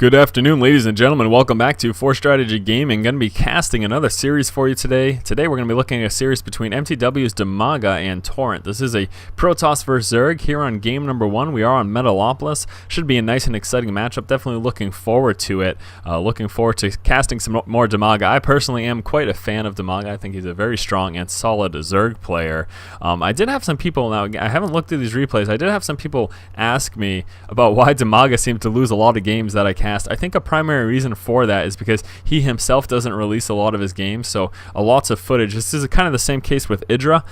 Good afternoon, ladies and gentlemen. Welcome back to 4Strategy Gaming. Going to be casting another series for you today. Today we're going to be looking at a series between MTW's Dimaga and Taurent. This is a Protoss vs ZerG here on game number 1. We are on Metalopolis. Should be a nice and exciting matchup. Definitely looking forward to it. Looking forward to casting some more Dimaga. I personally am quite a fan of Dimaga. I think he's a very strong and solid ZerG player. I did have some people, now I haven't looked at these replays, I did have some people ask me about why Dimaga seemed to lose a lot of games that I cast. I think a primary reason for that is because he himself doesn't release a lot of his games, so lots of footage. This is kind of the same case with Idra.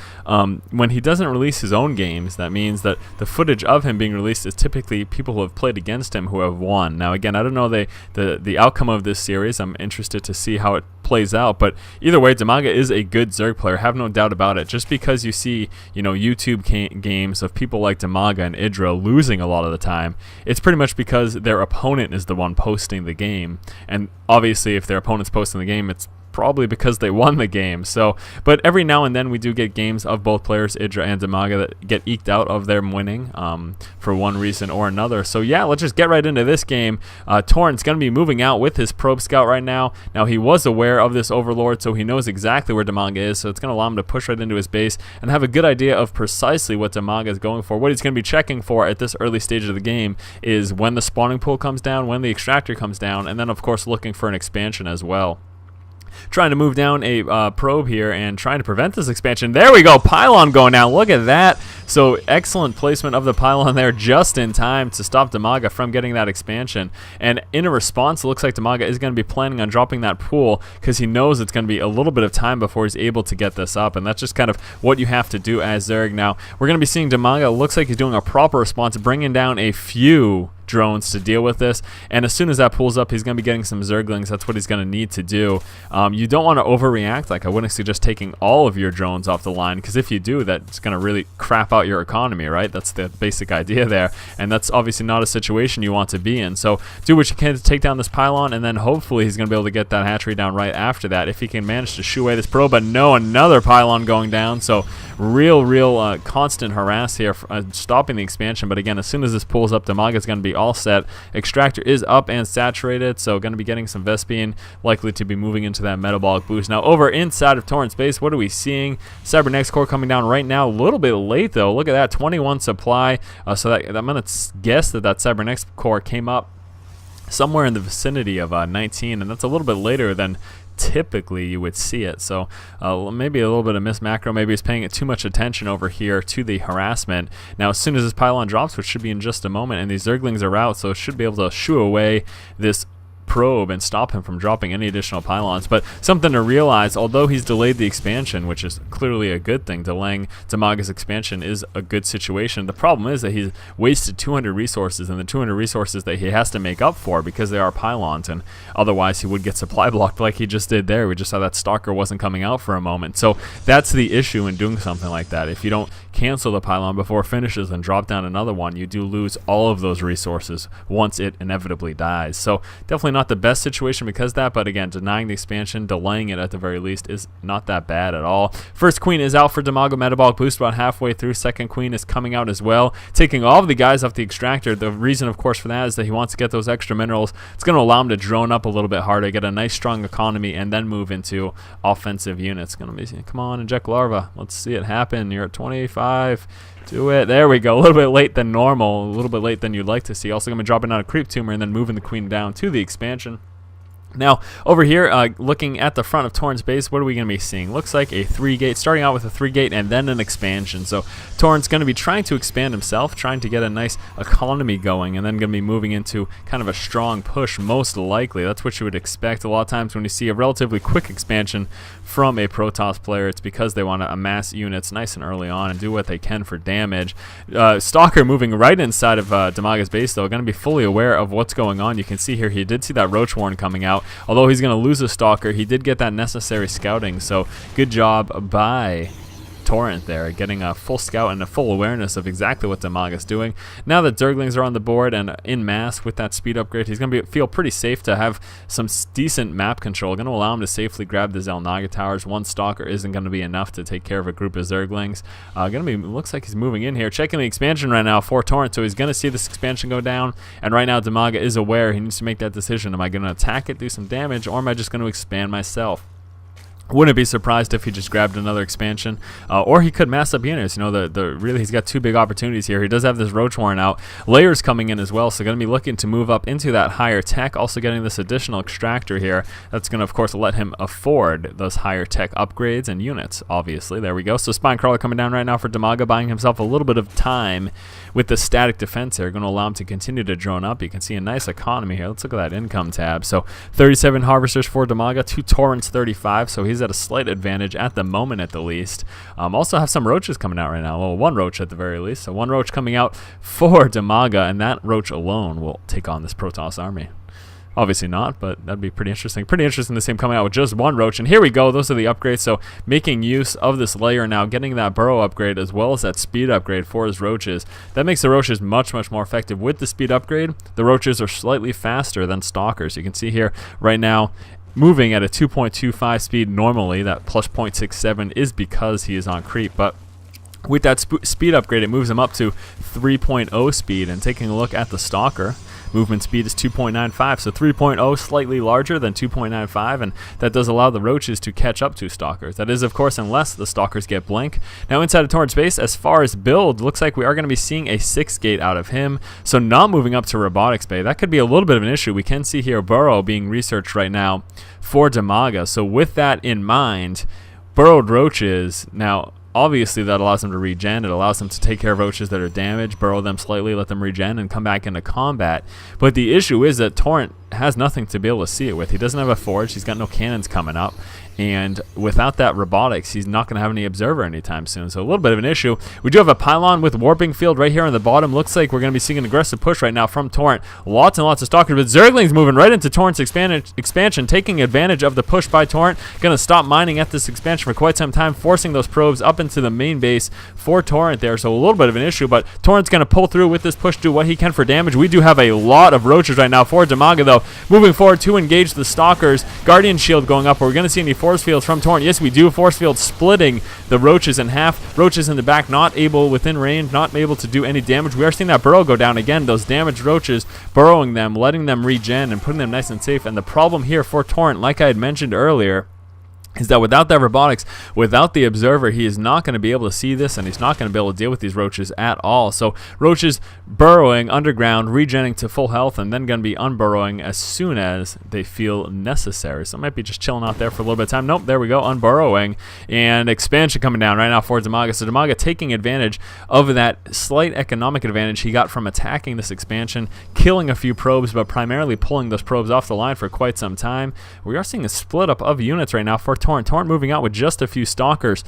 When he doesn't release his own games, that means that the footage of him being released is typically people who have played against him who have won. Now again, I don't know the outcome of this series. I'm interested to see how it plays out, but either way, Dimaga is a good ZerG player, have no doubt about it. Just because you see, YouTube games of people like Dimaga and Idra losing a lot of the time, it's pretty much because their opponent is the one posting the game, and obviously if their opponent's posting the game, it's probably because they won the game. So, but every now and then we do get games of both players, Idra and Dimaga, that get eked out of them winning for one reason or another. So yeah, let's just get right into this game. Taurent's going to be moving out with his probe scout right now. Now he was aware of this overlord, so he knows exactly where Dimaga is, so it's going to allow him to push right into his base and have a good idea of precisely what Dimaga is going for. What he's going to be checking for at this early stage of the game is when the spawning pool comes down, when the extractor comes down, and then of course looking for an expansion as well. Trying to move down a probe here and trying to prevent this expansion. There we go, pylon going down. Look at that. So excellent placement of the pylon there just in time to stop Dimaga from getting that expansion. And in a response, it looks like Dimaga is going to be planning on dropping that pool because he knows it's going to be a little bit of time before he's able to get this up. And that's just kind of what you have to do as ZerG. Now, we're going to be seeing Dimaga. Looks like he's doing a proper response, bringing down a few drones to deal with this, and as soon as that pulls up, he's going to be getting some ZerGlings. That's what he's going to need to do. You don't want to overreact. Like, I wouldn't suggest taking all of your drones off the line, because if you do, that's going to really crap out your economy, right? That's the basic idea there, and that's obviously not a situation you want to be in. So do what you can to take down this pylon, and then hopefully he's going to be able to get that hatchery down right after that if he can manage to shoo away this probe. But no, another pylon going down. So real constant harass here, stopping the expansion. But again, as soon as this pulls up, Dimaga is going to be all set. Extractor is up and saturated, so going to be getting some Vespene, likely to be moving into that metabolic boost. Now over inside of Taurent's base, what are we seeing? Cybernex core coming down right now, a little bit late though. Look at that, 21 supply. So that I'm going to guess that Cybernex core came up somewhere in the vicinity of 19, and that's a little bit later than typically you would see it. So maybe a little bit of miss macro, maybe he's paying too much attention over here to the harassment. Now as soon as this pylon drops, which should be in just a moment, and these ZerGlings are out, so it should be able to shoo away this probe and stop him from dropping any additional pylons. But something to realize, although he's delayed the expansion, which is clearly a good thing, delaying Dimaga's expansion is a good situation. The problem is that he's wasted 200 resources, and the 200 resources that he has to make up for because they are pylons, and otherwise he would get supply blocked like he just did there. We just saw that Stalker wasn't coming out for a moment. So that's the issue in doing something like that. If you don't cancel the pylon before it finishes and drop down another one, you do lose all of those resources once it inevitably dies. So definitely not the best situation because of that, but again, denying the expansion, delaying it at the very least, is not that bad at all. First queen is out for Dimaga, metabolic boost about halfway through. Second queen is coming out as well, taking all of the guys off the extractor. The reason, of course, for that is that he wants to get those extra minerals. It's going to allow him to drone up a little bit harder, get a nice strong economy, and then move into offensive units. Going to be, come on, inject larva. Let's see it happen. You're at 25. Do it. There we go. A little bit late than normal. A little bit late than you'd like to see. Also going to be dropping out a creep tumor and then moving the queen down to the expansion. Now, over here, looking at the front of Taurent's base, what are we going to be seeing? Looks like a 3-gate, starting out with a 3-gate and then an expansion. So Taurent's going to be trying to expand himself, trying to get a nice economy going, and then going to be moving into kind of a strong push, most likely. That's what you would expect. A lot of times when you see a relatively quick expansion from a Protoss player, it's because they want to amass units nice and early on and do what they can for damage. Stalker moving right inside of Dimaga's base, though, going to be fully aware of what's going on. You can see here, he did see that Roach Warren coming out. Although he's going to lose a Stalker, he did get that necessary scouting, so good job by Taurent there, getting a full scout and a full awareness of exactly what Dimaga's doing. Now that Zerglings are on the board and in mass with that speed upgrade, he's going to feel pretty safe to have some decent map control, going to allow him to safely grab the Xel'Naga towers. One Stalker isn't going to be enough to take care of a group of Zerglings. Looks like he's moving in here, checking the expansion right now for Taurent, so he's going to see this expansion go down, and right now Dimaga is aware. He needs to make that decision. Am I going to attack it, do some damage, or am I just going to expand myself? Wouldn't be surprised if he just grabbed another expansion, or he could mass up units. You know, really he's got two big opportunities here. He does have this Roach Warren out, layers coming in as well, so going to be looking to move up into that higher tech. Also getting this additional extractor here. That's going to of course let him afford those higher tech upgrades and units. Obviously, there we go. So Spine Crawler coming down right now for Dimaga, buying himself a little bit of time with the static defense here. Going to allow him to continue to drone up. You can see a nice economy here. Let's look at that income tab. So 37 harvesters for Dimaga, 2 Taurents 35. So he's at a slight advantage at the moment, at the least. Also have some roaches coming out right now. Well, one roach at the very least. So one roach coming out for Dimaga, and that roach alone will take on this Protoss army. Obviously not, but that'd be pretty interesting. Pretty interesting to see him coming out with just one roach. And here we go. Those are the upgrades. So making use of this layer now, getting that burrow upgrade as well as that speed upgrade for his roaches. That makes the roaches much, much more effective. With the speed upgrade, the roaches are slightly faster than stalkers. You can see here right now, moving at a 2.25 speed normally. That plus 0.67 is because he is on creep, but with that speed upgrade, it moves him up to 3.0 speed. And taking a look at the Stalker, movement speed is 2.95, so 3.0 slightly larger than 2.95, and that does allow the roaches to catch up to Stalkers. That is, of course, unless the Stalkers get blink. Now inside of Taurent space, as far as build, looks like we are going to be seeing a 6 gate out of him, so not moving up to Robotics Bay. That could be a little bit of an issue. We can see here Burrow being researched right now for Dimaga, so with that in mind, burrowed roaches, now obviously that allows them to regen. It allows them to take care of roaches that are damaged, burrow them slightly, let them regen, and come back into combat. But the issue is that Taurent has nothing to be able to see it with. He doesn't have a forge. He's got no cannons coming up. And without that robotics, he's not going to have any observer anytime soon. So a little bit of an issue. We do have a pylon with warping field right here on the bottom. Looks like we're going to be seeing an aggressive push right now from Taurent. Lots and lots of stalkers, but Zerglings moving right into Taurent's expansion, taking advantage of the push by Taurent. Going to stop mining at this expansion for quite some time, forcing those probes up into the main base for Taurent there. So a little bit of an issue, but Taurent's going to pull through with this push, do what he can for damage. We do have a lot of roaches right now for Dimaga, though. Moving forward to engage the stalkers. Guardian shield going up. Are we going to see any force fields from Taurent? Yes, we do. Force field splitting the roaches in half. Roaches in the back not able within range, not able to do any damage. We are seeing that burrow go down again. Those damaged roaches, burrowing them, letting them regen, and putting them nice and safe. And the problem here for Taurent, like I had mentioned earlier, is that without that robotics, without the observer, he is not going to be able to see this, and he's not going to be able to deal with these roaches at all. So roaches burrowing underground, regenning to full health, and then going to be unburrowing as soon as they feel necessary. So it might be just chilling out there for a little bit of time. Nope, there we go, unburrowing, and expansion coming down right now for Dimaga. So Dimaga taking advantage of that slight economic advantage he got from attacking this expansion, killing a few probes, but primarily pulling those probes off the line for quite some time. We are seeing a split up of units right now for Taurent moving out with just a few stalkers.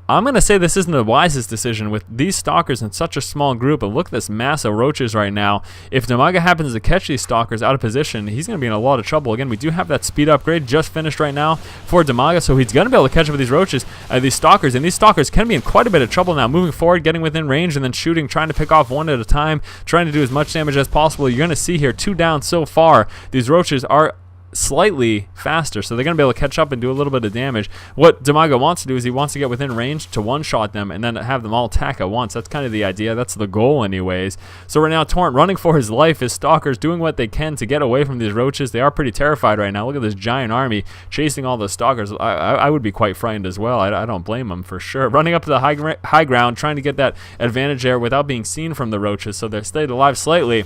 I'm going to say this isn't the wisest decision with these stalkers in such a small group, but look at this mass of roaches right now. If Dimaga happens to catch these stalkers out of position, he's going to be in a lot of trouble. Again, we do have that speed upgrade just finished right now for Dimaga, so he's going to be able to catch up with these roaches, these stalkers, and these stalkers can be in quite a bit of trouble now. Moving forward, getting within range, and then shooting, trying to pick off one at a time, trying to do as much damage as possible. You're going to see here 2 down so far. These roaches are slightly faster, so they're going to be able to catch up and do a little bit of damage. What Dimaga wants to do is he wants to get within range to one-shot them and then have them all attack at once. That's kind of the idea. That's the goal anyways. So right now, Taurent running for his life. His stalkers doing what they can to get away from these roaches. They are pretty terrified right now. Look at this giant army chasing all the stalkers. I would be quite frightened as well. I don't blame them for sure. Running up to the high ground, trying to get that advantage there without being seen from the roaches, so they're stayed alive slightly.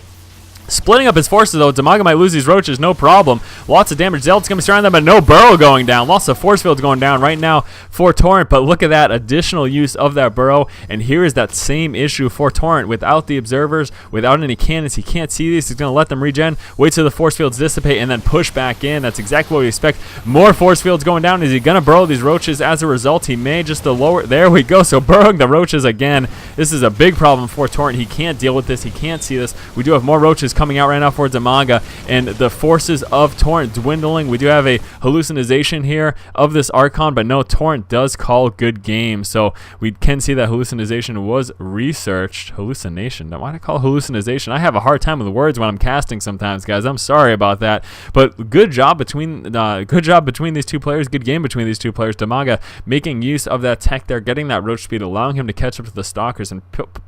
Splitting up his forces, though. Dimaga might lose these roaches, no problem. Lots of damage. Zealot's going to be surrounding them, but no burrow going down. Lots of force fields going down right now for Taurent, but look at that additional use of that burrow, and here is that same issue for Taurent. Without the observers, without any cannons, he can't see these. He's going to let them regen, wait till the force fields dissipate, and then push back in. That's exactly what we expect. More force fields going down. Is he going to burrow these roaches? As a result, he may just the lower. There we go. So burrowing the roaches again. This is a big problem for Taurent. He can't deal with this. He can't see this. We do have more roaches coming out right now for Dimaga, and the forces of Taurent dwindling. We do have a hallucination here of this Archon, but no, Taurent does call good game. So we can see that hallucination was researched. Hallucination. Why do I call it hallucination? I have a hard time with the words when I'm casting sometimes, guys. I'm sorry about that. But good job between these two players. Good game between these two players. Dimaga making use of that tech there, getting that roach speed, allowing him to catch up to the stalkers and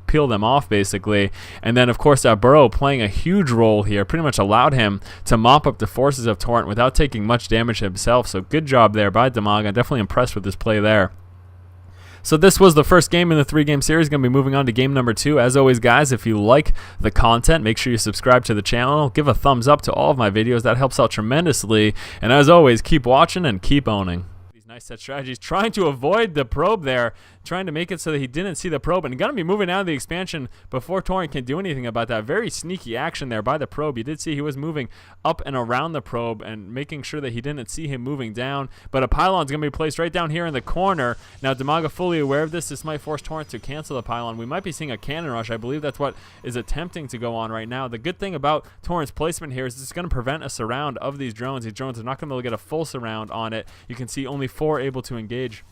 peel them off basically. And then of course that Burrow playing a huge role here, pretty much allowed him to mop up the forces of Taurent without taking much damage himself. So good job there by Dimaga. Definitely impressed with this play there. So this was the first game in the 3-game series. Going to be moving on to game number 2. As always, guys, if you like the content, make sure you subscribe to the channel. Give a thumbs up to all of my videos. That helps out tremendously. And as always, keep watching and keep owning. These nice set strategies. Trying to avoid the probe there. Trying to make it so that he didn't see the probe, and going to be moving out of the expansion before Taurent can do anything about that. Very sneaky action there by the probe. You did see he was moving up and around the probe and making sure that he didn't see him moving down, but a pylon is going to be placed right down here in the corner. Now Dimaga fully aware of this. This might force Taurent to cancel the pylon. We might be seeing a cannon rush. I believe that's what is attempting to go on right now. The good thing about Taurent's placement here is it's going to prevent a surround of these drones. These drones are not going to be able to get a full surround on it. You can see only 4 able to engage.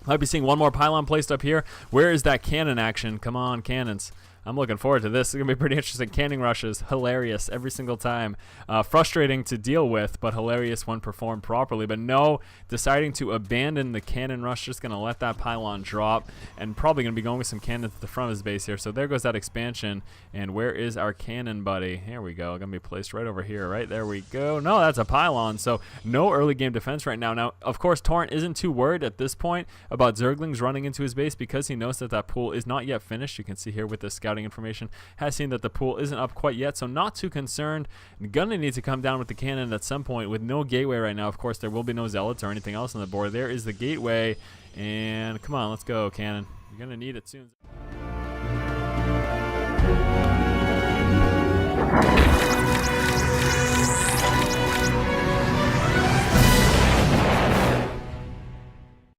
Might be seeing one more pylon placed up here. Where is that cannon action? Come on, cannons. I'm looking forward to this. It's going to be pretty interesting. Canning rushes, hilarious every single time. Frustrating to deal with, but hilarious when performed properly. But no, deciding to abandon the cannon rush, just going to let that pylon drop, and probably going to be going with some cannons at the front of his base here. So there goes that expansion. And where is our cannon buddy? Here we go. Going to be placed right over here. Right there we go. No, that's a pylon. So no early game defense right now. Now, of course, Taurent isn't too worried at this point about Zerglings running into his base because he knows that that pool is not yet finished. You can see here with the scout information, has seen that the pool isn't up quite yet, so not too concerned. Gonna need to come down with the cannon at some point with no gateway right now. Of course, there will be no zealots or anything else on the board. There is the gateway, and come on, let's go, cannon. You're gonna need it soon.